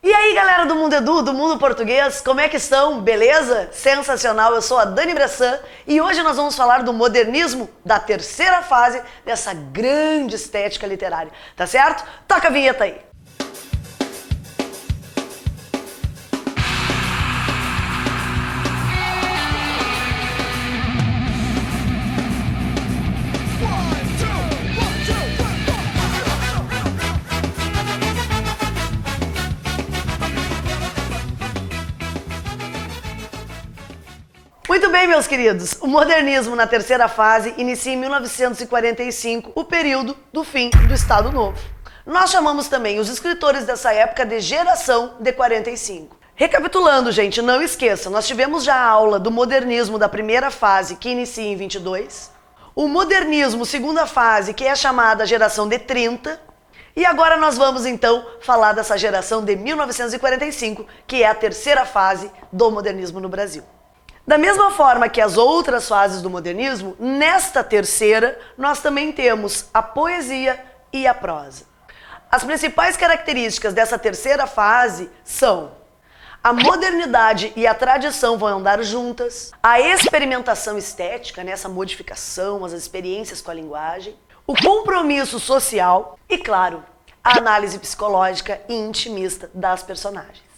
E aí galera do Mundo Edu, do Mundo Português, como é que estão? Beleza? Sensacional, eu sou a Dani Bressan e hoje nós vamos falar do modernismo da terceira fase dessa grande estética literária, tá certo? Toca a vinheta aí! Muito bem, meus queridos, o modernismo na terceira fase inicia em 1945, o período do fim do Estado Novo. Nós chamamos também os escritores dessa época de geração de 45. Recapitulando, gente, não esqueça, nós tivemos já a aula do modernismo da primeira fase, que inicia em 22, o modernismo segunda fase, que é chamada geração de 30, e agora nós vamos então falar dessa geração de 1945, que é a terceira fase do modernismo no Brasil. Da mesma forma que as outras fases do modernismo, nesta terceira nós também temos a poesia e a prosa. As principais características dessa terceira fase são: a modernidade e a tradição vão andar juntas, a experimentação estética, essa modificação, as experiências com a linguagem, o compromisso social e, claro, a análise psicológica e intimista das personagens.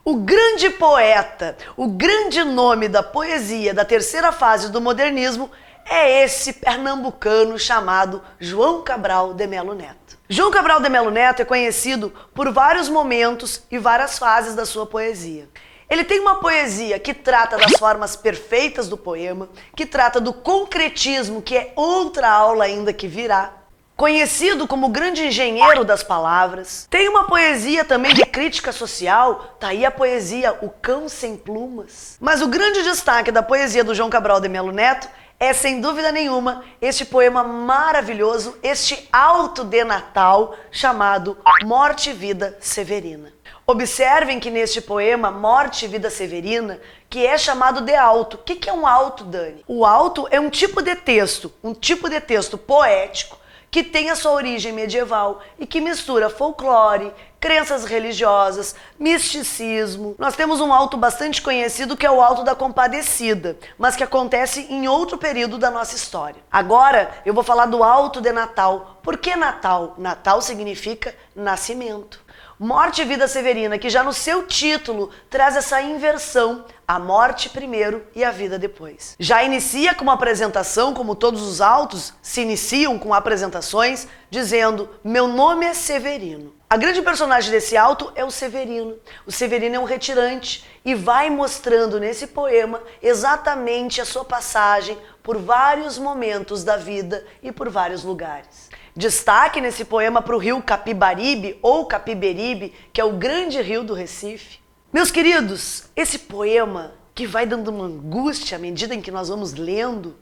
O grande poeta, o grande nome da poesia da terceira fase do modernismo é esse pernambucano chamado João Cabral de Melo Neto. João Cabral de Melo Neto é conhecido por vários momentos e várias fases da sua poesia. Ele tem uma poesia que trata das formas perfeitas do poema, que trata do concretismo, que é outra aula ainda que virá. Conhecido como o grande engenheiro das palavras. Tem uma poesia também de crítica social, tá aí a poesia O Cão Sem Plumas. Mas o grande destaque da poesia do João Cabral de Melo Neto é, sem dúvida nenhuma, este poema maravilhoso, este alto de Natal, chamado Morte e Vida Severina. Observem que neste poema, Morte e Vida Severina, que é chamado de alto. O que é um alto, Dani? O alto é um tipo de texto poético, que tem a sua origem medieval e que mistura folclore, crenças religiosas, misticismo. Nós temos um alto bastante conhecido que é o Alto da Compadecida, mas que acontece em outro período da nossa história. Agora eu vou falar do Alto de Natal. Por que Natal? Natal significa nascimento. Morte e Vida Severina, que já no seu título traz essa inversão, a morte primeiro e a vida depois. Já inicia com uma apresentação, como todos os autos se iniciam com apresentações, dizendo: meu nome é Severino. A grande personagem desse auto é o Severino. O Severino é um retirante e vai mostrando nesse poema exatamente a sua passagem por vários momentos da vida e por vários lugares. Destaque nesse poema para o rio Capibaribe ou Capiberibe, que é o grande rio do Recife. Meus queridos, esse poema, que vai dando uma angústia à medida em que nós vamos lendo,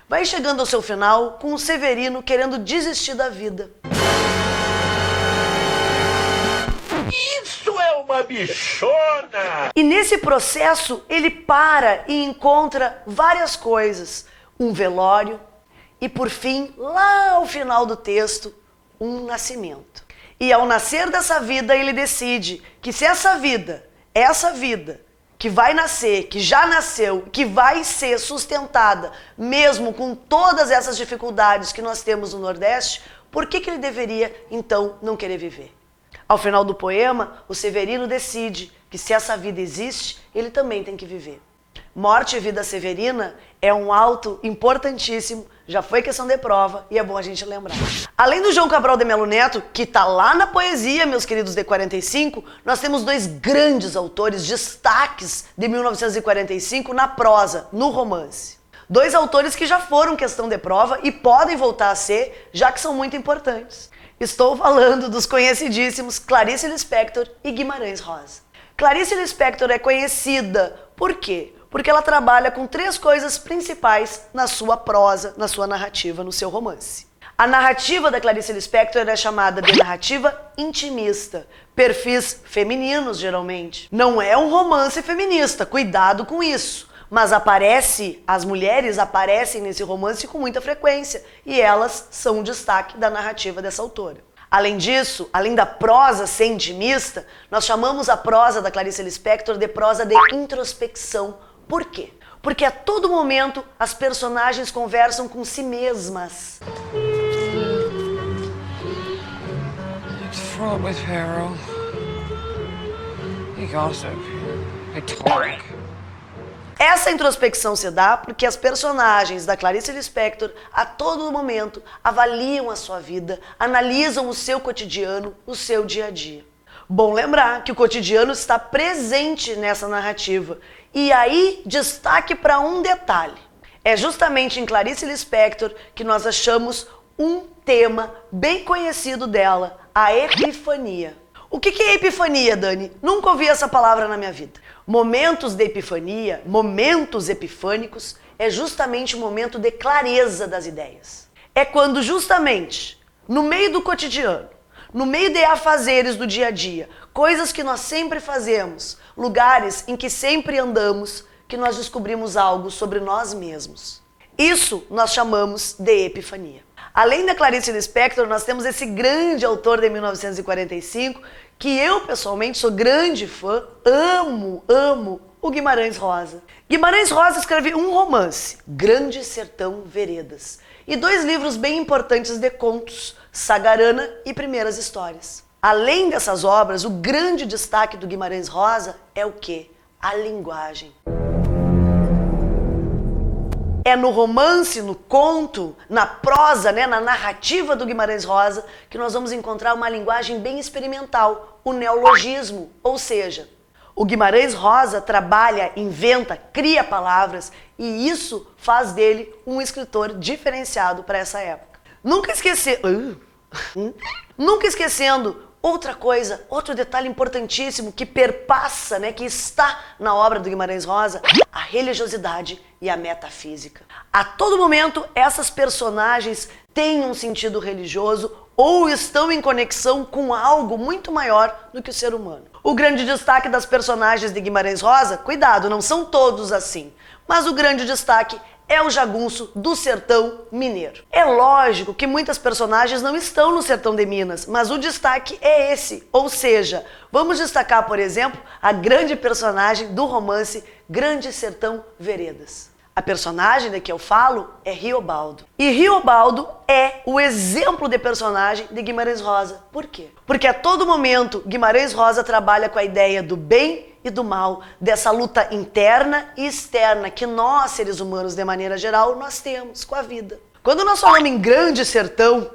vai chegando ao seu final com o Severino querendo desistir da vida. Isso é uma bichona! E nesse processo ele para e encontra várias coisas. Um velório e, por fim, lá ao final do texto, um nascimento. E ao nascer dessa vida ele decide que se essa vida que vai nascer, que já nasceu, que vai ser sustentada, mesmo com todas essas dificuldades que nós temos no Nordeste, por que ele deveria, então, não querer viver? Ao final do poema, o Severino decide que se essa vida existe, ele também tem que viver. Morte e Vida Severina é um auto importantíssimo, já foi questão de prova e é bom a gente lembrar. Além do João Cabral de Melo Neto, que está lá na poesia, meus queridos, de 45, nós temos dois grandes autores, destaques de 1945 na prosa, no romance. Dois autores que já foram questão de prova e podem voltar a ser, já que são muito importantes. Estou falando dos conhecidíssimos Clarice Lispector e Guimarães Rosa. Clarice Lispector é conhecida por quê? Porque ela trabalha com três coisas principais na sua prosa, na sua narrativa, no seu romance. A narrativa da Clarice Lispector é chamada de narrativa intimista, perfis femininos geralmente. Não é um romance feminista, cuidado com isso. Mas as mulheres aparecem nesse romance com muita frequência e elas são o destaque da narrativa dessa autora. Além disso, além da prosa ser intimista, nós chamamos a prosa da Clarice Lispector de prosa de introspecção. Por quê? Porque a todo momento as personagens conversam com si mesmas. It's fraught with peril. They gossip. They talk. Essa introspecção se dá porque as personagens da Clarice Lispector a todo momento avaliam a sua vida, analisam o seu cotidiano, o seu dia a dia. Bom lembrar que o cotidiano está presente nessa narrativa. E aí, destaque para um detalhe. É justamente em Clarice Lispector que nós achamos um tema bem conhecido dela, a epifania. O que é epifania, Dani? Nunca ouvi essa palavra na minha vida. Momentos de epifania, momentos epifânicos, é justamente o momento de clareza das ideias. É quando justamente, no meio do cotidiano, no meio de afazeres do dia a dia, coisas que nós sempre fazemos, lugares em que sempre andamos, que nós descobrimos algo sobre nós mesmos. Isso nós chamamos de epifania. Além da Clarice Lispector, nós temos esse grande autor de 1945, que eu pessoalmente sou grande fã, amo o Guimarães Rosa. Guimarães Rosa escreveu um romance, Grande Sertão Veredas, e 2 livros bem importantes de contos, Sagarana e Primeiras Histórias. Além dessas obras, o grande destaque do Guimarães Rosa é o quê? A linguagem. É no romance, no conto, na prosa, na narrativa do Guimarães Rosa, que nós vamos encontrar uma linguagem bem experimental, o neologismo, ou seja, o Guimarães Rosa trabalha, inventa, cria palavras e isso faz dele um escritor diferenciado para essa época. Nunca esquecendo outra coisa, outro detalhe importantíssimo que perpassa, que está na obra do Guimarães Rosa, a religiosidade e a metafísica. A todo momento, essas personagens têm um sentido religioso ou estão em conexão com algo muito maior do que o ser humano. O grande destaque das personagens de Guimarães Rosa, cuidado, não são todos assim, mas o grande destaque é o jagunço do sertão mineiro. É lógico que muitas personagens não estão no sertão de Minas, mas o destaque é esse, ou seja, vamos destacar, por exemplo, a grande personagem do romance Grande Sertão Veredas. A personagem da que eu falo é Riobaldo. E Riobaldo é o exemplo de personagem de Guimarães Rosa. Por quê? Porque a todo momento Guimarães Rosa trabalha com a ideia do bem e do mal, dessa luta interna e externa que nós, seres humanos, de maneira geral, nós temos com a vida. Quando nós falamos em Grande Sertão,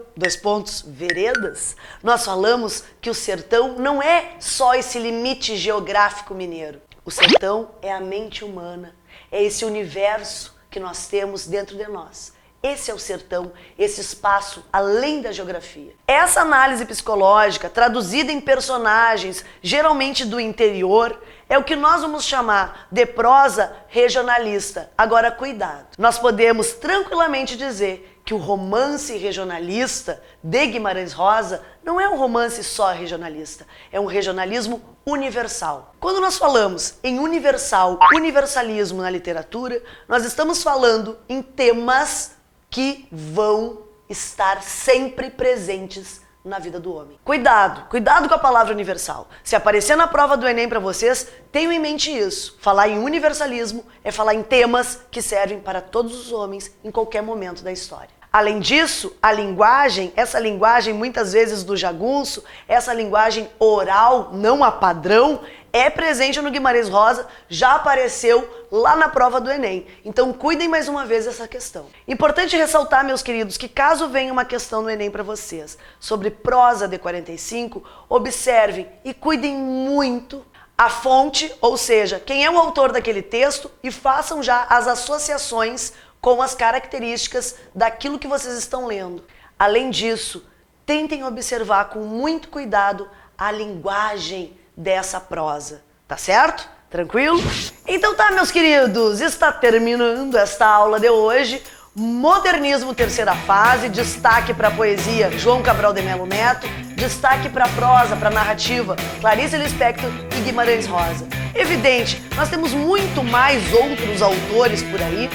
veredas, nós falamos que o sertão não é só esse limite geográfico mineiro. O sertão é a mente humana, é esse universo que nós temos dentro de nós. Esse é o sertão, esse espaço além da geografia. Essa análise psicológica, traduzida em personagens, geralmente do interior, é o que nós vamos chamar de prosa regionalista. Agora, cuidado. Nós podemos tranquilamente dizer que o romance regionalista de Guimarães Rosa não é um romance só regionalista, é um regionalismo universal. Quando nós falamos em universalismo na literatura, nós estamos falando em temas que vão estar sempre presentes na vida do homem. Cuidado com a palavra universal. Se aparecer na prova do Enem para vocês, tenham em mente isso. Falar em universalismo é falar em temas que servem para todos os homens em qualquer momento da história. Além disso, a linguagem, essa linguagem muitas vezes do jagunço, essa linguagem oral, não a padrão, é presente no Guimarães Rosa, já apareceu lá na prova do Enem. Então cuidem mais uma vez dessa questão. Importante ressaltar, meus queridos, que caso venha uma questão no Enem para vocês sobre prosa de 45, observem e cuidem muito a fonte, ou seja, quem é o autor daquele texto e façam já as associações com as características daquilo que vocês estão lendo. Além disso, tentem observar com muito cuidado a linguagem dessa prosa, tá certo? Tranquilo? Então tá, meus queridos, está terminando esta aula de hoje. Modernismo, terceira fase, destaque para a poesia João Cabral de Melo Neto, destaque para a prosa, para a narrativa Clarice Lispector e Guimarães Rosa. Evidente, nós temos muito mais outros autores por aí,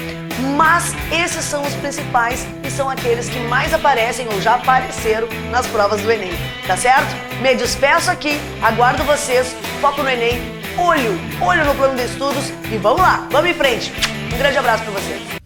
mas esses são os principais e são aqueles que mais aparecem ou já apareceram nas provas do Enem, tá certo? Me despeço aqui, aguardo vocês, foco no Enem, olho no plano de estudos e vamos lá, vamos em frente. Um grande abraço para vocês.